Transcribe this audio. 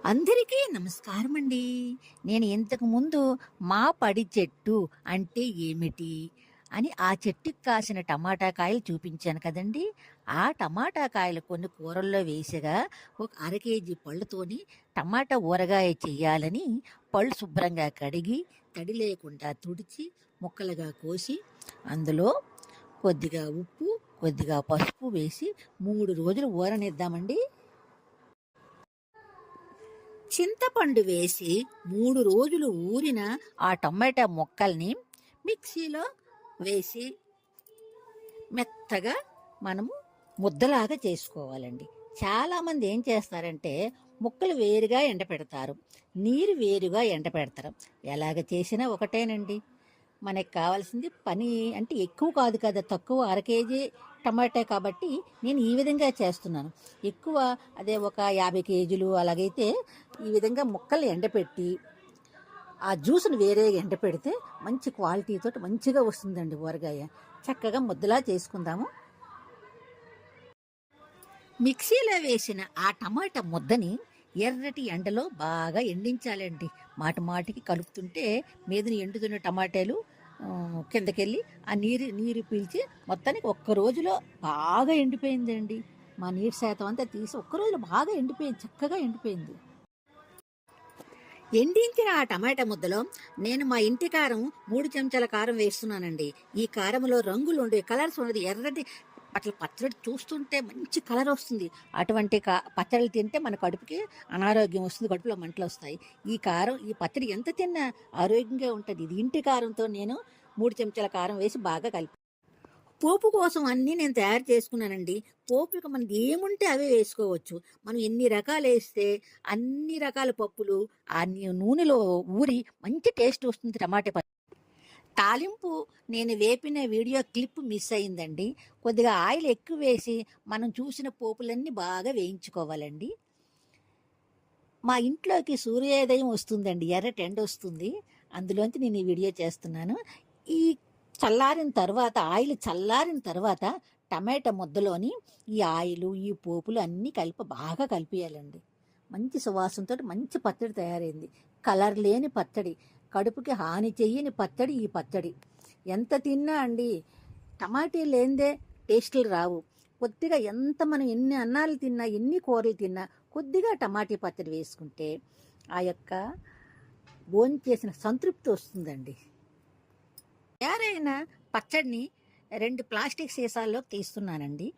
అందరికీ నమస్కారం అండి. నేను ఇంతకు ముందు మా పడి చెట్టు అంటే ఏమిటి అని ఆ చెట్టుకి కాసిన టమాటా కాయలు చూపించాను కదండి. ఆ టమాటా కాయలు కొన్ని కూరల్లో వేసగా ఒక అర కేజీ పళ్ళుతోని టమాటా ఊరగాయ చెయ్యాలని పళ్ళు శుభ్రంగా కడిగి తడి లేకుండా తుడిచి ముక్కలుగా కోసి అందులో కొద్దిగా ఉప్పు కొద్దిగా పసుపు వేసి 3 రోజులు ఊరనిద్దామండి. చింతపండు వేసి 3 రోజులు ఊరిన ఆ టమాటా ముక్కల్ని మిక్సీలో వేసి మెత్తగా మనము ముద్దలాగా చేసుకోవాలండి. చాలామంది ఏం చేస్తారంటే ముక్కలు వేరుగా ఎండపెడతారు, నీరు వేరుగా ఎండపెడతారు. ఎలాగ చేసినా ఒకటేనండి. మనకు కావాల్సింది పని అంటే ఎక్కువ కాదు కదా, తక్కువ అర కేజీ టమాటా కాబట్టి నేను ఈ విధంగా చేస్తున్నాను. ఎక్కువ అదే ఒక 50 కేజీలు అలాగైతే ఈ విధంగా ముక్కలు ఎండపెట్టి ఆ జ్యూస్ను వేరే ఎండపెడితే మంచి క్వాలిటీతో మంచిగా వస్తుందండి ఊరగాయ. చక్కగా ముద్దలా చేసుకుందాము. మిక్సీలో వేసిన ఆ టమాటా ముద్దని ఎర్రటి ఎండలో బాగా ఎండించాలండి. మాటి మాటికి కలుపుతుంటే మీదని ఎండుతున్న టమాటాలు కిందకెళ్ళి ఆ నీరు నీరు పీల్చి మొత్తానికి ఒక్క రోజులో బాగా ఎండిపోయిందండి. మా నీరు శాతం అంతా తీసి ఒక్క రోజులో బాగా ఎండిపోయింది, చక్కగా ఎండిపోయింది. ఎండించిన ఆ టమాటా ముద్దలో నేను మా ఇంటి కారం 3 చెంచాల కారం వేస్తున్నానండి. ఈ కారంలో రంగులు ఉండే కలర్స్ ఉన్నది ఎర్రటి అట్లా పచ్చడి చూస్తుంటే మంచి కలర్ వస్తుంది. అటువంటి పచ్చళ్ళు తింటే మన కడుపుకి అనారోగ్యం వస్తుంది, కడుపులో మంటలు వస్తాయి. ఈ పచ్చడి ఎంత తిన్నా ఆరోగ్యంగా ఉంటుంది. ఇది ఇంటి కారంతో నేను 3 చెంచాల కారం వేసి బాగా కలిపి పోపు కోసం అన్నీ నేను తయారు చేసుకున్నానండి. పోపుకి మనకి ఏముంటే అవే వేసుకోవచ్చు. మనం ఎన్ని రకాలు వేస్తే అన్ని రకాల పప్పులు ఆ నూనెలో ఊరి మంచి టేస్ట్ వస్తుంది టమాటా తాలింపు. నేను వేపిన వీడియో క్లిప్ మిస్ అయిందండి. కొద్దిగా ఆయిల్ ఎక్కువ వేసి మనం చూసిన పోపులన్నీ బాగా వేయించుకోవాలండి. మా ఇంట్లోకి సూర్యోదయం వస్తుందండి, ఎర్రటి ఎండ వస్తుంది. అందులోంచి నేను ఈ వీడియో చేస్తున్నాను. ఈ ఆయిల్ చల్లారిన తర్వాత టమాటా ముద్దలోని ఈ ఆయిలు ఈ పోపులు అన్నీ బాగా కలిపియాలండి. మంచి సువాసనతో మంచి పచ్చడి తయారైంది. కలర్ లేని పచ్చడి, కడుపుకి హాని చెయ్యని పచ్చడి ఈ పచ్చడి. ఎంత తిన్నా అండి టమాటీ లేనిదే టేస్టులు రావు. కొద్దిగా మనం ఎన్ని అన్నాలు తిన్నా ఎన్ని కూరలు తిన్నా కొద్దిగా టమాటీ పచ్చడి వేసుకుంటే ఆ యొక్క భోంచేసిన సంతృప్తి వస్తుందండి. తయారైన పచ్చడిని 2 ప్లాస్టిక్ సీసాల్లో తీస్తున్నానండి.